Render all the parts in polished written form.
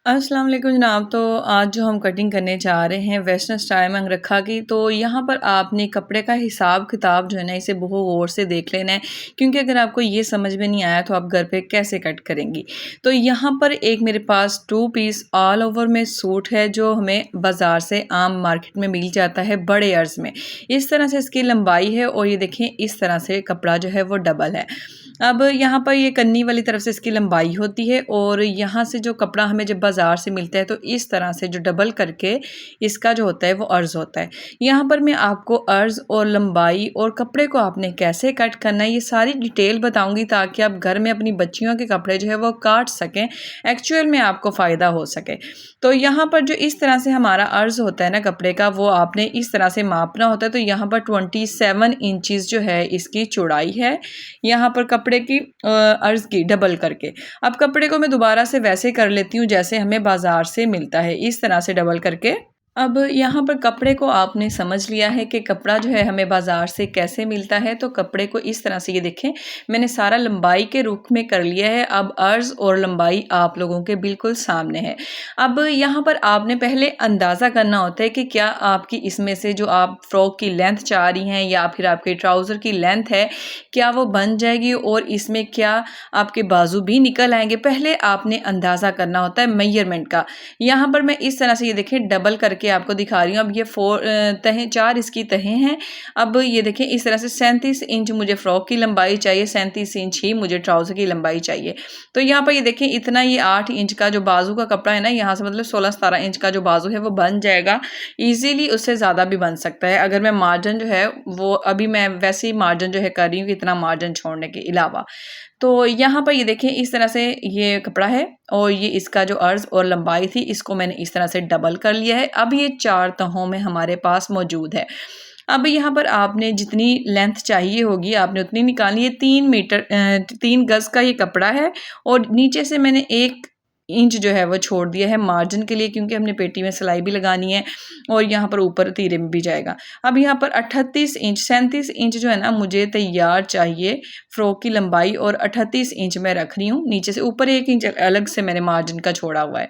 अस्सलाम वालेकुम जनाब। तो आज जो हम कटिंग करने जा रहे हैं वेस्टर्न स्टाइल में अंगरखा की, तो यहाँ पर आपने कपड़े का हिसाब किताब जो है ना इसे बहुत गौर से देख लेना है, क्योंकि अगर आपको ये समझ में नहीं आया तो आप घर पे कैसे कट करेंगी। तो यहाँ पर एक मेरे पास 2 पीस ऑल ओवर में सूट है जो हमें बाज़ार से आम मार्केट में मिल जाता है बड़े अर्ज में। इस तरह से इसकी लंबाई है और ये देखें इस तरह से कपड़ा जो है वो डबल है। अब यहाँ पर ये कन्नी वाली तरफ से इसकी लंबाई होती है और यहाँ से जो कपड़ा हमें जब बाज़ार से मिलता है तो इस तरह से जो डबल करके इसका जो होता है वो अर्ज़ होता है। यहाँ पर मैं आपको अर्ज़ और लंबाई और कपड़े को आपने कैसे कट करना है ये सारी डिटेल बताऊँगी, ताकि आप घर में अपनी बच्चियों के कपड़े जो है वो काट सकें, एक्चुअल में आपको फ़ायदा हो सके। तो यहाँ पर जो इस तरह से हमारा अर्ज़ होता है ना कपड़े का, वो आपने इस तरह से मापना होता है। तो यहाँ पर 27 इंचज़ जो है इसकी चौड़ाई है, यहाँ पर कपड़े की अर्ज़ की डबल करके। अब कपड़े को मैं दोबारा से वैसे कर लेती हूँ जैसे हमें बाज़ार से मिलता है, इस तरह से डबल करके। अब यहाँ पर कपड़े को आपने समझ लिया है कि कपड़ा जो है हमें बाज़ार से कैसे मिलता है। तो कपड़े को इस तरह से ये देखें मैंने सारा लंबाई के रुख में कर लिया है। अब अर्ज़ और लंबाई आप लोगों के बिल्कुल सामने है। अब यहाँ पर आपने पहले अंदाज़ा करना होता है कि क्या आपकी इसमें से जो आप फ्रॉक की लेंथ चाह रही हैं या फिर आपके ट्राउज़र की लेंथ है, क्या वो बन जाएगी और इसमें क्या आपके बाजू भी निकल आएंगे। पहले आपने अंदाज़ा करना होता है मेजरमेंट का। यहाँ पर मैं इस तरह से ये देखें डबल करके आपको दिखा रही हूँ। अब ये 4 इसकी तहें हैं। अब ये देखें इस तरह से 37 इंच मुझे फ्रॉक की लंबाई चाहिए, 37 इंच ही मुझे ट्राउज़र की लंबाई चाहिए। तो यहाँ पर ये देखें इतना ये 8 इंच का जो बाजू का कपड़ा है ना, यहाँ से मतलब 16-17 इंच का जो बाजू है वो बन जाएगा। ईज़िली उससे ज़्यादा भी बन सकता है अगर मैं मार्जिन जो है वो अभी मैं वैसे ही मार्जिन जो है कर रही हूँ, इतना मार्जिन छोड़ने के अलावा। तो यहाँ पर ये देखें इस तरह से ये कपड़ा है और ये इसका जो अर्ज़ और लंबाई थी इसको मैंने इस तरह से डबल कर लिया है। अब ये 4 तहों में हमारे पास मौजूद है। अब यहाँ पर आपने जितनी लेंथ चाहिए होगी आपने उतनी निकालनी है। 3 गज़ का ये कपड़ा है और नीचे से मैंने 1 इंच जो है वो छोड़ दिया है मार्जिन के लिए, क्योंकि हमने पेटी में सिलाई भी लगानी है और यहाँ पर ऊपर तीरे में भी जाएगा। अब यहाँ पर 37 इंच जो है ना मुझे तैयार चाहिए फ्रॉक की लंबाई, और 38 इंच मैं रख रही हूँ। नीचे से ऊपर 1 इंच अलग से मैंने मार्जिन का छोड़ा हुआ है।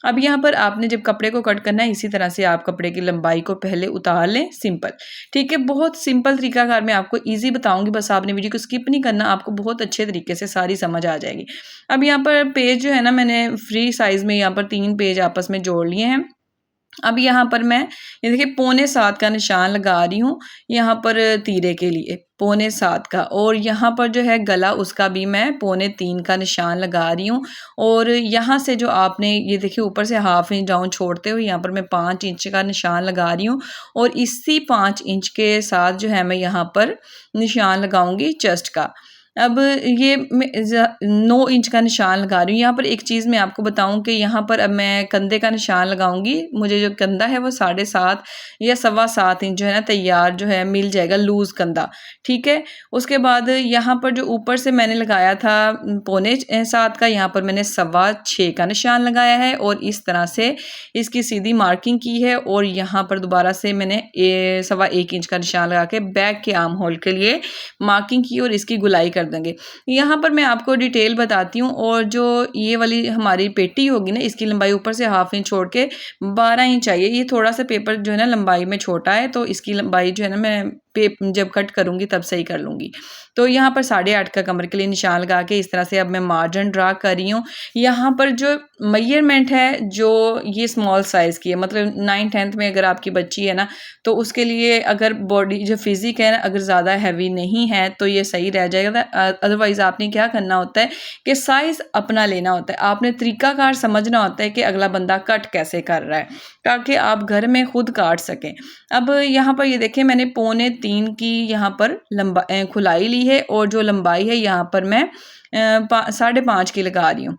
अब यहाँ पर आपने जब कपड़े को कट करना है इसी तरह से आप कपड़े की लंबाई को पहले उतार लें, सिंपल। ठीक है, बहुत सिंपल तरीकाकार मैं आपको ईजी बताऊंगी, बस आपने वीडियो को स्किप नहीं करना, आपको बहुत अच्छे तरीके से सारी समझ आ जाएगी। अब यहाँ पर पेज जो है ना मैंने फ्री साइज में यहाँ पर 3 पेज आपस में जोड़ लिए हैं। अब यहाँ पर मैं ये देखिए 6.25 का निशान लगा रही हूँ यहाँ पर तीरे के लिए, 6.25 का। और यहाँ पर जो है गला उसका भी मैं 3.25 का निशान लगा रही हूँ। और यहाँ से जो आपने ये देखिए ऊपर से ½ इंच डाउन छोड़ते हुए यहाँ पर मैं 5 इंच का निशान लगा रही हूँ। और इसी 5 इंच के साथ जो है मैं यहाँ पर निशान लगाऊंगी चेस्ट का। अब ये मैं 9 इंच का निशान लगा रही हूँ। यहाँ पर एक चीज़ मैं आपको बताऊँ कि यहाँ पर अब मैं कंधे का निशान लगाऊंगी। मुझे जो कंधा है वो 7.5 या 7.25 इंच जो है ना तैयार जो है मिल जाएगा, लूज़ कंधा। ठीक है, उसके बाद यहाँ पर जो ऊपर से मैंने लगाया था 6.25 का, यहाँ पर मैंने 6.25 का निशान लगाया है और इस तरह से इसकी सीधी मार्किंग की है। और यहाँ पर दोबारा से मैंने 1.25 इंच का निशान लगा के बैक के आर्म होल के लिए मार्किंग की और इसकी गुलाई कर देंगे। यहाँ पर मैं आपको डिटेल बताती हूँ। और जो ये वाली हमारी पेटी होगी ना इसकी लंबाई ऊपर से ½ इंच छोड़ के 12 इंच चाहिए। ये थोड़ा सा पेपर जो है ना लंबाई में छोटा है, तो इसकी लंबाई जो है ना मैं जब कट करूँगी तब सही कर लूँगी। तो यहाँ पर 8.5 का कमर के लिए निशान लगा के इस तरह से अब मैं मार्जिन ड्रा कर रही हूँ। यहाँ पर जो मेजरमेंट है जो ये स्मॉल साइज़ की है, मतलब 9th-10th में अगर आपकी बच्ची है ना तो उसके लिए अगर बॉडी जो फिजिक है ना अगर ज़्यादा हैवी नहीं है तो ये सही रह जाएगा। अदरवाइज़ आपने क्या करना होता है कि साइज़ अपना लेना होता है, आपने तरीकाकार समझना होता है कि अगला बंदा कट कैसे कर रहा है, ताकि आप घर में खुद काट सकें। अब यहाँ पर ये देखें मैंने 3.25 की यहाँ पर खुलाई ली है और जो लंबाई है यहाँ पर मैं 5.5 की लगा रही हूँ।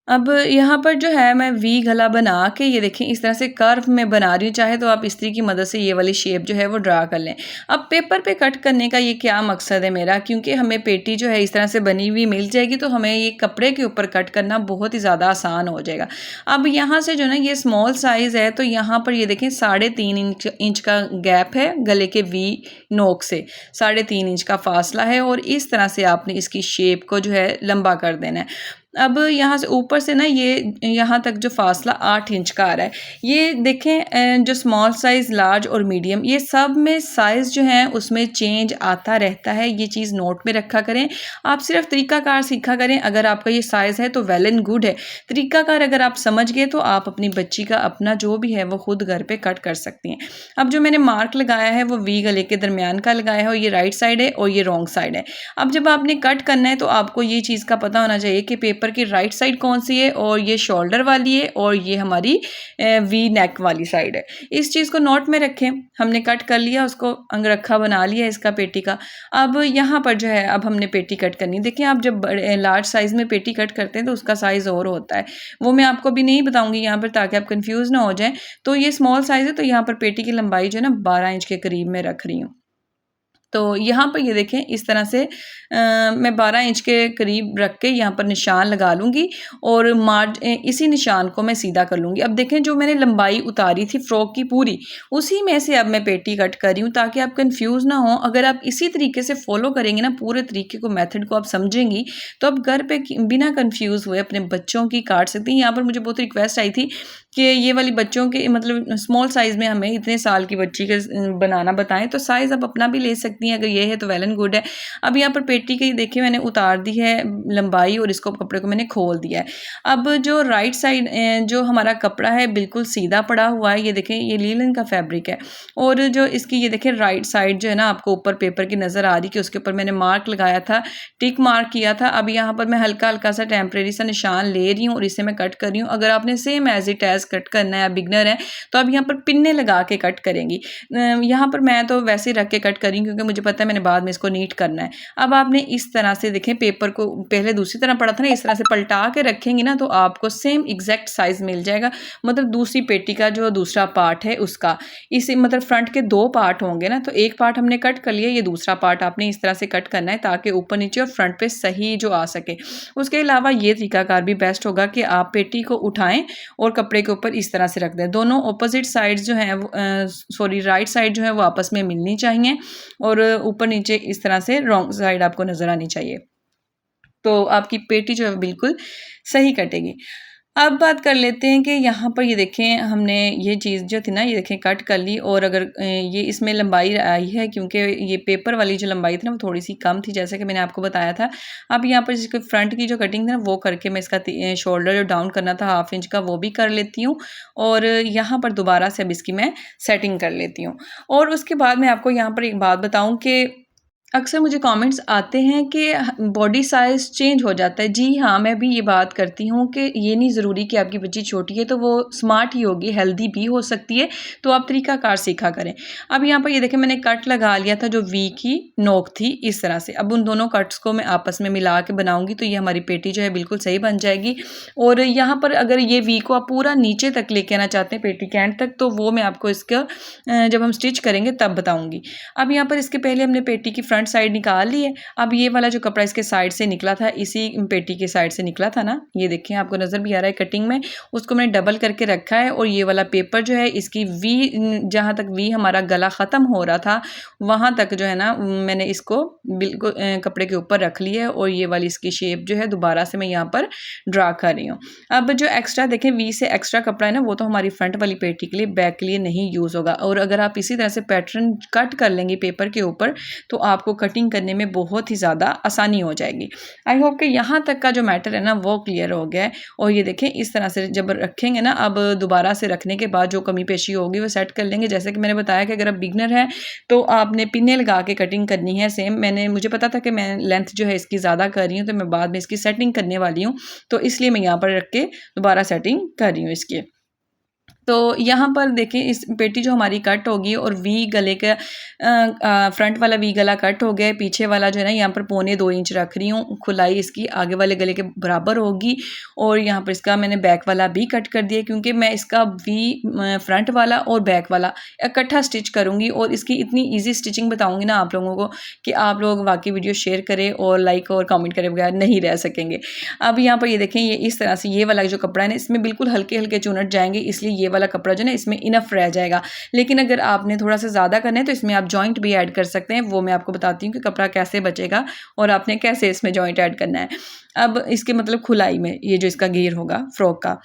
अब यहाँ पर जो है मैं वी गला बना के ये देखें इस तरह से कर्व में बना रही हूँ। चाहे तो आप इस्त्री की मदद से ये वाली शेप जो है वो ड्रा कर लें। अब पेपर पे कट करने का ये क्या मकसद है मेरा, क्योंकि हमें पेटी जो है इस तरह से बनी हुई मिल जाएगी तो हमें ये कपड़े के ऊपर कट करना बहुत ही ज़्यादा आसान हो जाएगा। अब यहाँ से जो ना ये स्मॉल साइज़ है तो यहाँ पर ये देखें 3.5 इंच का गैप है गले के वी नोक से, 3.5 इंच का फासला है और इस तरह से आपने इसकी शेप को जो है लंबा कर देना है। अब यहाँ से ऊपर से ना ये यहाँ तक जो फासला 8 इंच का आ रहा है, ये देखें जो स्मॉल साइज़, लार्ज और मीडियम, ये सब में साइज़ जो है उसमें चेंज आता रहता है। ये चीज़ नोट में रखा करें। आप सिर्फ तरीकाकार सीखा करें। अगर आपका ये साइज़ है तो वेल एंड गुड है। तरीकाकार अगर आप समझ गए तो आप अपनी बच्ची का अपना जो भी है वो खुद घर पे कट कर सकती हैं। अब जो मैंने मार्क लगाया है वो वी गले के दरमियान का लगाया है और ये राइट साइड है और ये रॉन्ग साइड है। अब जब आपने कट करना है तो आपको ये चीज़ का पता होना चाहिए कि पेपर की राइट साइड कौन सी है और ये शोल्डर वाली है और ये हमारी वी नेक वाली साइड है। इस चीज़ को नोट में रखें। हमने कट कर लिया, उसको अंगरखा बना लिया इसका पेटी का। अब यहाँ पर जो है अब हमने पेटी कट करनी। देखिए आप जब बड़े लार्ज साइज़ में पेटी कट करते हैं तो उसका साइज़ और होता है, वो मैं आपको भी नहीं बताऊंगी यहाँ पर ताकि आप कंफ्यूज ना हो जाएं। तो ये स्मॉल साइज़ है तो यहाँ पर पेटी की लंबाई जो है ना 12 इंच के करीब में रख रही हूँ। तो यहाँ पर ये देखें इस तरह से मैं 12 इंच के करीब रख के यहाँ पर निशान लगा लूँगी और इसी निशान को मैं सीधा कर लूँगी। अब देखें जो मैंने लंबाई उतारी थी फ़्रॉक की पूरी, उसी में से अब मैं पेटी कट कर रही हूँ ताकि आप कंफ्यूज ना हो। अगर आप इसी तरीके से फॉलो करेंगे ना, पूरे तरीके को, मेथड को आप समझेंगी तो आप घर पे बिना कंफ्यूज हुए अपने बच्चों की काट सकती हैं। यहाँ पर मुझे बहुत रिक्वेस्ट आई थी कि ये वाली बच्चों के मतलब स्मॉल साइज़ में हमें इतने साल की बच्ची के बनाना बताएं, तो साइज़ आप अपना भी ले सकती हैं। अगर ये है तो वेल एंड गुड है। अब यहाँ पर पेटी की देखिए मैंने उतार दी है लंबाई और इसको कपड़े को मैंने खोल दिया है। अब जो राइट साइड जो हमारा कपड़ा है बिल्कुल सीधा पड़ा हुआ है। ये देखें ये लीलन का फैब्रिक है और जो इसकी ये देखें राइट साइड जो है ना आपको ऊपर पेपर की नज़र आ रही कि उसके ऊपर मैंने मार्क लगाया था, टिक मार्क किया था। अब यहाँ पर मैं हल्का हल्का सा टेम्परेरी सा निशान ले रही हूँ और इसे मैं कट कर रही हूँ। अगर आपने same edge it edge cut करना है, बिगनर है तो आप यहाँ पर पिन्ने लगा के कट करेंगी। यहाँ पर मैं तो वैसे ही रख के कट कर रही हूँ क्योंकि मुझे पता है मैंने बाद में इसको नीट करना है। अब आपने इस तरह से देखें पेपर को पहले दूसरी तरह पड़ा था ना, इस तरह से पलटा के रखेंगी ना तो आपको सेम एग्जैक्ट साइज मिल जाएगा। मतलब दूसरी पेटी का जो दूसरा पार्ट है उसका, इसी मतलब फ्रंट के 2 पार्ट होंगे ना, तो एक पार्ट हमने कट कर लिया, ये दूसरा पार्ट आपने इस तरह से कट करना है ताकि ऊपर नीचे और फ्रंट पे सही जो आ सके। उसके अलावा ये तरीकाकार भी बेस्ट होगा कि आप पेटी को उठाएं और कपड़े के ऊपर इस तरह से रख दें। दोनों ऑपोजिट साइड्स जो हैं सॉरी राइट साइड जो है वो आपस में मिलनी चाहिए और ऊपर नीचे इस तरह से रॉन्ग साइड आपको नज़र आनी चाहिए, तो आपकी पेटी जो है बिल्कुल सही कटेगी। अब बात कर लेते हैं कि यहाँ पर ये देखें हमने ये चीज़ जो थी ना ये देखें कट कर ली और अगर ये इसमें लंबाई आई है क्योंकि ये पेपर वाली जो लंबाई थी ना वो थोड़ी सी कम थी जैसे कि मैंने आपको बताया था। अब यहाँ पर जिसको फ्रंट की जो कटिंग थी ना वो करके मैं इसका शोल्डर जो डाउन करना था 1/2 इंच का वो भी कर लेती हूँ और यहाँ पर दोबारा से अब इसकी मैं सेटिंग कर लेती हूँ। और उसके बाद मैं आपको यहाँ पर एक बात बताऊँ कि अक्सर मुझे कमेंट्स आते हैं कि बॉडी साइज़ चेंज हो जाता है। जी हाँ, मैं भी ये बात करती हूँ कि ये नहीं ज़रूरी कि आपकी बच्ची छोटी है तो वो स्मार्ट ही होगी, हेल्दी भी हो सकती है, तो आप तरीकाकार सीखा करें। अब यहाँ पर ये देखें मैंने कट लगा लिया था जो वी की नोक थी इस तरह से। अब उन दोनों कट्स को मैं आपस में मिला के बनाऊँगी तो ये हमारी पेटी जो है बिल्कुल सही बन जाएगी। और यहाँ पर अगर ये वी को आप पूरा नीचे तक लेके आना चाहते हैं पेटी के एंड तक, तो वो मैं आपको इसका जब हम स्टिच करेंगे तब बताऊँगी। अब यहाँ पर इसके पहले हमने पेटी की फ्रंट साइड निकाल ली है। अब ये वाला जो कपड़ा इसके साइड से निकला था, इसी पेटी के साइड से निकला था ना, ये देखें आपको नज़र भी आ रहा है कटिंग में, उसको मैंने डबल करके रखा है और ये वाला पेपर जो है इसकी वी, जहाँ तक वी हमारा गला ख़त्म हो रहा था वहाँ तक जो है ना मैंने इसको बिल्कुल कपड़े के ऊपर रख लिया है और ये वाली इसकी शेप जो है दोबारा से मैं यहाँ पर ड्रा कर रही हूँ। अब जो एक्स्ट्रा देखें वी से एक्स्ट्रा कपड़ा है ना वो तो हमारी फ्रंट वाली पेटी के लिए, बैक के लिए नहीं यूज़ होगा। और अगर आप इसी तरह से पैटर्न कट कर लेंगे पेपर के ऊपर तो आपको कटिंग करने में बहुत ही ज़्यादा आसानी हो जाएगी। आई होप कि यहाँ तक का जो मैटर है ना वो क्लियर हो गया है। और ये देखें इस तरह से जब रखेंगे ना, अब दोबारा से रखने के बाद जो कमी पेशी होगी वो सेट कर लेंगे। जैसे कि मैंने बताया कि अगर आप बिगनर हैं तो आपने पिन्ने लगा के कटिंग करनी है सेम। मुझे पता था कि मैं लेंथ जो है इसकी ज़्यादा कर रही हूँ तो मैं बाद में इसकी सेटिंग करने वाली हूँ, तो इसलिए मैं यहाँ पर रख के दोबारा सेटिंग कर रही हूँ इसकी। तो यहाँ पर देखें इस पेटी जो हमारी कट होगी और वी गले का फ्रंट वाला वी गला कट हो गया, पीछे वाला जो है ना यहाँ पर 1.25 इंच रख रही हूँ, खुलाई इसकी आगे वाले गले के बराबर होगी। और यहाँ पर इसका मैंने बैक वाला भी कट कर दिया क्योंकि मैं इसका वी फ्रंट वाला और बैक वाला इकट्ठा स्टिच करूँगी और इसकी इतनी ईजी स्टिचिंग बताऊँगी ना आप लोगों को कि आप लोग वाकई वीडियो शेयर करें और लाइक और कॉमेंट करे बगैर नहीं रह सकेंगे। अब यहाँ पर ये देखें ये इस तरह से ये वाला जो कपड़ा है ना इसमें बिल्कुल हल्के हल्के चुनट जाएंगे, इसलिए ये वाला कपड़ा जो है ना इसमें इनफ रह जाएगा। लेकिन अगर आपने थोड़ा सा ज़्यादा करना है तो इसमें आप जॉइंट भी ऐड कर सकते हैं, वो मैं आपको बताती हूँ कि कपड़ा कैसे बचेगा और आपने कैसे इसमें जॉइंट ऐड करना है। अब इसके मतलब खुलाई में ये जो इसका घेर होगा फ्रॉक का।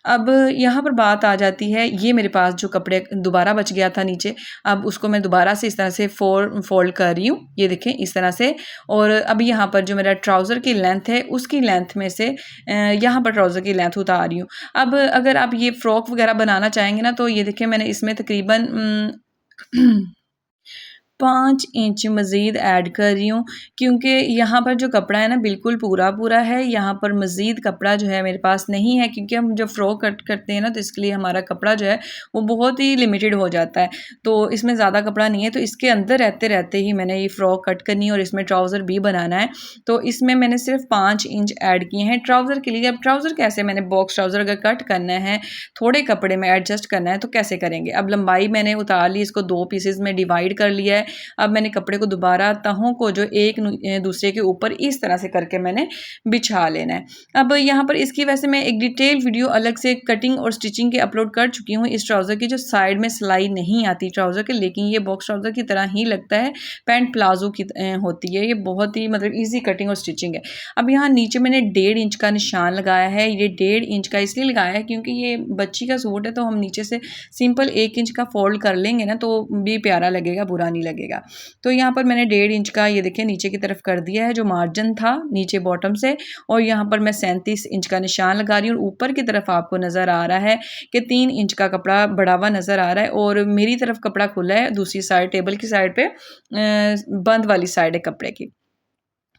अब यहाँ पर बात आ जाती है, ये मेरे पास जो कपड़े दोबारा बच गया था नीचे, अब उसको मैं दोबारा से इस तरह से फोल्ड कर रही हूँ, ये देखें इस तरह से। और अब यहाँ पर जो मेरा ट्राउज़र की लेंथ है उसकी लेंथ में से यहाँ पर ट्राउज़र की लेंथ उतार रही हूँ। अब अगर आप ये फ्रॉक वगैरह बनाना चाहेंगे ना तो ये देखें मैंने इसमें तकरीबन 5 इंच मज़ीद ऐड कर रही हूँ, क्योंकि यहाँ पर जो कपड़ा है ना बिल्कुल पूरा है, यहाँ पर मज़ीद कपड़ा जो है मेरे पास नहीं है, क्योंकि हम जब फ्रॉक कट करते हैं ना तो इसके लिए हमारा कपड़ा जो है वो बहुत ही लिमिटेड हो जाता है, तो इसमें ज़्यादा कपड़ा नहीं है। तो इसके अंदर रहते रहते ही मैंने ये फ़्रॉक कट करनी है और इसमें ट्राउज़र भी बनाना है। तो इसमें मैंने सिर्फ 5 इंच ऐड किए हैं ट्राउज़र के लिए। अब ट्राउज़र कैसे, मैंने बॉक्स ट्राउज़र अगर कट करना है, थोड़े कपड़े में एडजस्ट करना है तो कैसे करेंगे। अब लंबाई मैंने उतार ली, इसको 2 पीसेज़ में डिवाइड कर लिया है। अब मैंने कपड़े को दोबारा तहों को जो एक दूसरे के ऊपर इस तरह से करके मैंने बिछा लेना है। अब यहाँ पर इसकी वैसे मैं एक डिटेल वीडियो अलग से कटिंग और स्टिचिंग के अपलोड कर चुकी हूँ। इस ट्राउज़र की जो साइड में सिलाई नहीं आती ट्राउज़र के, लेकिन ये बॉक्स ट्राउज़र की तरह ही लगता है, पैंट प्लाजो की होती है। ये बहुत ही मतलब ईजी कटिंग और स्टिचिंग है। अब यहाँ नीचे मैंने 1.5 इंच का निशान लगाया है। ये 1.5 इंच का इसलिए लगाया है क्योंकि ये बच्ची का सूट है, तो हम नीचे से सिंपल 1 इंच का फोल्ड कर लेंगे ना तो भी प्यारा लगेगा, बुरा नहीं लगेगा। तो यहाँ पर मैंने 1.5 इंच का ये देखिए नीचे की तरफ कर दिया है जो मार्जिन था नीचे बॉटम से, और यहाँ पर मैं 37 इंच का निशान लगा रही हूँ। और ऊपर की तरफ आपको नज़र आ रहा है कि 3 इंच का कपड़ा बढ़ा हुआ नज़र आ रहा है और मेरी तरफ कपड़ा खुला है, दूसरी साइड टेबल की साइड पे बंद वाली साइड है कपड़े की।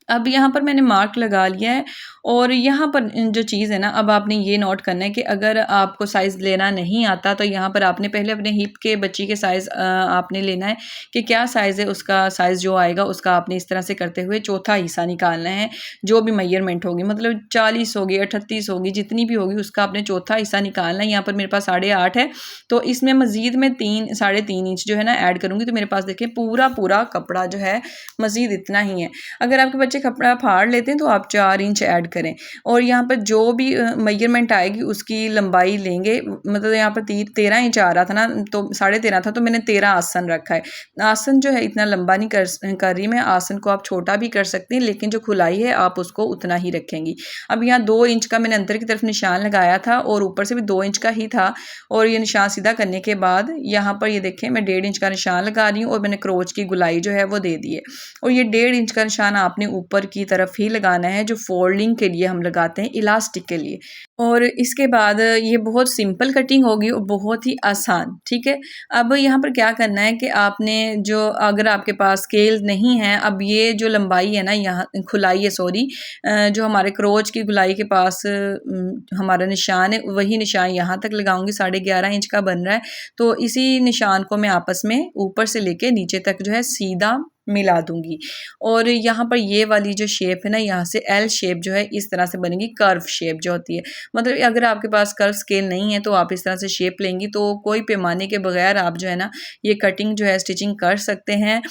अब यहाँ पर मैंने मार्क लगा लिया है। और यहाँ पर जो चीज़ है ना, अब आपने ये नोट करना है कि अगर आपको साइज़ लेना नहीं आता तो यहाँ पर आपने पहले अपने हिप के बच्ची के साइज़ आपने लेना है कि क्या साइज़ है, उसका साइज़ जो आएगा उसका आपने इस तरह से करते हुए चौथा हिस्सा निकालना है। जो भी मेजरमेंट होगी, मतलब 40 होगी, 38 होगी, जितनी भी होगी उसका आपने चौथा हिस्सा निकालना है। यहाँ पर मेरे पास 8.5 है, तो इसमें मज़ीद मैं 3-3.5 इंच जो है ना ऐड करूँगी, तो मेरे पास देखिए पूरा कपड़ा जो है मज़ीद इतना ही है। अगर आपके बच्चे कपड़ा फाड़ लेते हैं तो आप 4 इंच ऐड करें। और यहाँ पर जो भी मेजरमेंट आएगी उसकी लंबाई लेंगे, मतलब यहाँ पर 13 इंच आ रहा था ना, तो 13.5 था, तो मैंने 13 आसन रखा है। आसन जो है इतना लंबा नहीं कर रही मैं, आसन को आप छोटा भी कर सकती हैं, लेकिन जो खुलाई है आप उसको उतना ही रखेंगी। अब यहाँ 2 इंच का मैंने अंदर की तरफ निशान लगाया था और ऊपर से भी 2 इंच का ही था, और ये निशान सीधा करने के बाद यहाँ पर ये देखें मैं 1.5 इंच का निशान लगा रही हूँ और मैंने क्रोच की गुलाई जो है वो दे दी है। और ये 1.5 इंच का निशान आपने ऊपर की तरफ ही लगाना है, जो फोल्डिंग के लिए हम लगाते हैं, इलास्टिक के लिए। और इसके बाद ये बहुत सिंपल कटिंग होगी और बहुत ही आसान, ठीक है। अब यहाँ पर क्या करना है कि आपने जो, अगर आपके पास स्केल नहीं है, अब ये जो लंबाई है ना, यहाँ खुलाई है सॉरी, जो हमारे क्रोच की गुलाई के पास हमारा निशान है, वही निशान यहाँ तक लगाऊंगी। 11.5 इंच का बन रहा है, तो इसी निशान को मैं आपस में ऊपर से लेके नीचे तक जो है सीधा मिला दूंगी। और यहाँ पर ये वाली जो शेप है ना, यहाँ से एल शेप जो है इस तरह से बनेगी, कर्व शेप जो होती है। मतलब अगर आपके पास कर्व स्केल नहीं है तो आप इस तरह से शेप लेंगी, तो कोई पैमाने के बगैर आप जो है ना ये कटिंग जो है स्टिचिंग कर सकते हैं।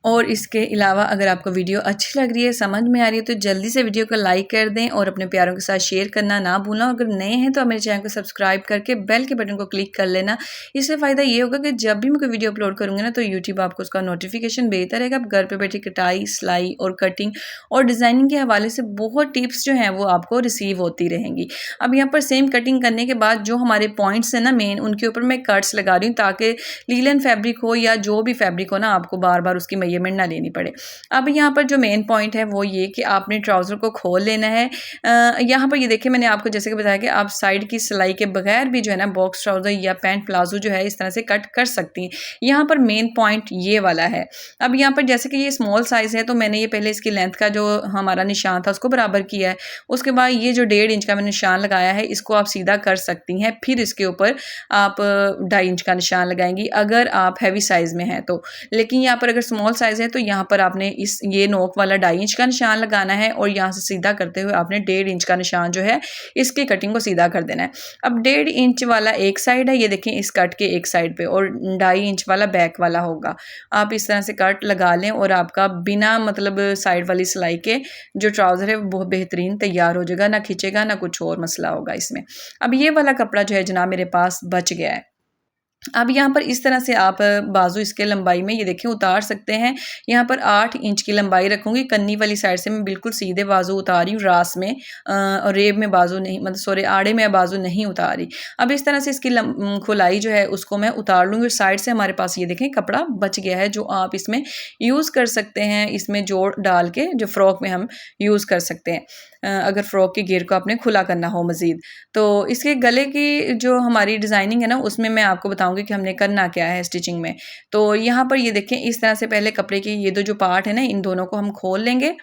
और इसके अलावा अगर आपको वीडियो अच्छी लग रही है, समझ में आ रही है, तो जल्दी से वीडियो को लाइक कर दें और अपने प्यारों के साथ शेयर करना ना भूलना। अगर नए हैं तो आप मेरे चैनल को सब्सक्राइब करके बेल के बटन को क्लिक कर लेना। इससे फ़ायदा ये होगा कि जब भी मैं कोई वीडियो अपलोड करूँगी ना तो यूट्यूब आपको उसका नोटिफिकेशन भेजता रहेगा। आप घर पर बैठे कटाई, सिलाई और कटिंग और डिज़ाइनिंग के हवाले से बहुत टिप्स जो हैं वो आपको रिसीव होती रहेंगी। अब यहाँ पर सेम कटिंग करने के बाद जो हमारे पॉइंट्स हैं ना मेन, उनके ऊपर मैं कट्स लगा रही हूँ, ताकि लीलन फैब्रिक हो या जो भी फैब्रिक हो ना, आपको बार बार उसकी मेजरमेंट ना लेनी पड़े। अब यहाँ पर जो मेन पॉइंट है वो ये कि आपने ट्राउज़र को खोल लेना है। यहाँ पर ये देखिए मैंने आपको जैसे कि बताया कि आप साइड की सिलाई के बगैर भी जो है ना बॉक्स ट्राउज़र या पैंट प्लाजो जो है इस तरह से कट कर सकती हैं। यहाँ पर मेन पॉइंट ये वाला है। अब यहाँ पर जैसे कि ये स्मॉल साइज़ है, तो मैंने ये पहले इसकी लेंथ का जो हमारा निशान था उसको बराबर किया है। उसके बाद ये जो 1.5 इंच का मैंने निशान लगाया है, इसको आप सीधा कर सकती हैं। फिर इसके ऊपर आप 2.5 इंच का निशान लगाएंगी अगर आप हैवी साइज़ में हैं तो। लेकिन यहाँ पर अगर स्मॉल साइज़ है तो यहाँ पर आपने ये नोक वाला 2.5 इंच का निशान लगाना है, और यहाँ से सीधा करते हुए आपने 1.5 इंच का निशान जो है इसकी कटिंग को सीधा कर देना है। अब 1.5 इंच वाला एक साइड है, ये देखें इस कट के एक साइड पे, और 2.5 इंच वाला बैक वाला होगा। आप इस तरह से कट लगा लें और आपका बिना मतलब साइड वाली सिलाई के जो ट्राउज़र है वो बहुत बेहतरीन तैयार हो जाएगा, ना खींचेगा ना कुछ और मसला होगा इसमें। अब ये वाला कपड़ा जो है जनाब मेरे पास बच गया है। अब यहाँ पर इस तरह से आप बाजू इसके लंबाई में ये देखें उतार सकते हैं। यहाँ पर 8 इंच की लंबाई रखूँगी। कन्नी वाली साइड से मैं बिल्कुल सीधे बाजू उतार रही हूँ, रास में और रेब में बाजू नहीं, मतलब सॉरी आड़े में बाजू नहीं उतार रही। अब इस तरह से इसकी खुलाई जो है उसको मैं उतार लूँगी और साइड से हमारे पास ये देखें कपड़ा बच गया है, जो आप इसमें यूज़ कर सकते हैं, इसमें जोड़ डाल के जो फ़्रॉक में हम यूज़ कर सकते हैं। अगर फ़्रॉक के घेर को आपने खुला करना हो मज़ीद। तो इसके गले की जो हमारी डिज़ाइनिंग है ना, उसमें मैं आपको बताऊँगी कि हमने करना क्या है स्टिचिंग में। तो यहाँ पर ये देखें इस तरह से पहले कपड़े के ये जो पार्ट है ना, इन दोनों को हम खोल लेंगे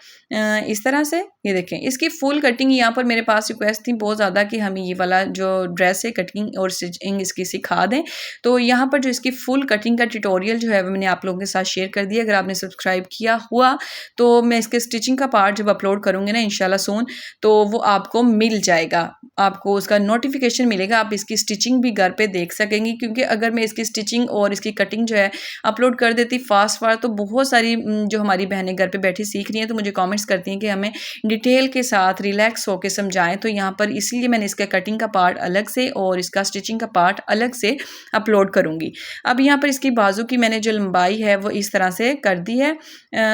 इस तरह से। ये देखें इसकी फुल कटिंग यहाँ पर मेरे पास रिक्वेस्ट थी बहुत ज़्यादा कि हमें ये वाला जो ड्रेस है कटिंग और स्टिचिंग इसकी सिखा दें। तो यहाँ पर जो इसकी फुल कटिंग का ट्यूटोरियल जो है वो मैंने आप लोगों के साथ शेयर कर दिया। अगर आपने सब्सक्राइब किया हुआ तो मैं इसके स्टिचिंग का पार्ट जब अपलोड करूँगी ना इंशाल्लाह सून, तो वो आपको मिल जाएगा, आपको उसका नोटिफिकेशन मिलेगा। आप इसकी स्टिचिंग भी घर पे देख सकेंगी, क्योंकि अगर मैं इसकी स्टिचिंग और इसकी कटिंग जो है अपलोड कर देती फास्ट तो बहुत सारी जो हमारी बहनें घर पे बैठी सीख रही हैं तो मुझे कमेंट्स करती हैं कि हमें डिटेल के साथ रिलैक्स होकर समझाएं। तो यहाँ पर इसलिए मैंने इसका कटिंग का पार्ट अलग से और इसका स्टिचिंग का पार्ट अलग से अपलोड करूँगी। अब यहाँ पर इसकी बाजू की मैंने जो लंबाई है वो इस तरह से कर दी है,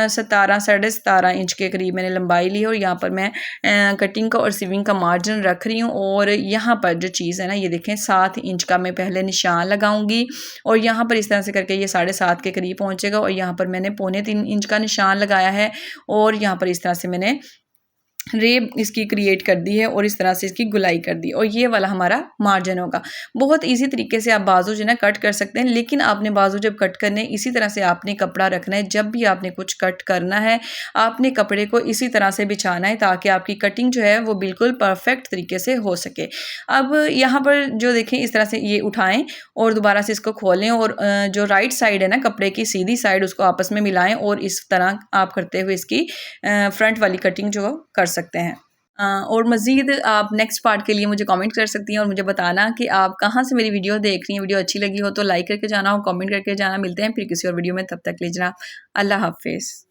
17 इंच के करीब मैंने लंबाई ली है। और यहाँ पर मैं कटिंग का और सिविंग का मार्जिन रख रही हूँ। और यहाँ पर जो चीज़ है ना, ये देखें 7 इंच का मैं पहले निशान लगाऊंगी और यहाँ पर इस तरह से करके ये 7.5 के करीब पहुँचेगा। और यहाँ पर मैंने 3.25 इंच का निशान लगाया है और यहाँ पर इस तरह से मैंने रेब इसकी क्रिएट कर दी है और इस तरह से इसकी गुलाई कर दी और ये वाला हमारा मार्जिन होगा। बहुत इजी तरीके से आप बाजू जो है ना कट कर सकते हैं, लेकिन आपने बाजू जब कट करने इसी तरह से आपने कपड़ा रखना है। जब भी आपने कुछ कट करना है आपने कपड़े को इसी तरह से बिछाना है ताकि आपकी कटिंग जो है वो बिल्कुल परफेक्ट तरीके से हो सके। अब यहाँ पर जो देखें इस तरह से ये उठाएं और दोबारा से इसको खोलें और जो राइट साइड है ना कपड़े की सीधी साइड उसको आपस में मिलाएं और इस तरह आप करते हुए इसकी फ्रंट वाली कटिंग जो कर सकते हैं। और मज़ीद आप नेक्स्ट पार्ट के लिए मुझे कमेंट कर सकती हैं और मुझे बताना कि आप कहाँ से मेरी वीडियो देख रही हैं। वीडियो अच्छी लगी हो तो लाइक करके जाना और कमेंट करके जाना। मिलते हैं फिर किसी और वीडियो में, तब तक लीजिए अल्लाह हाफिज़।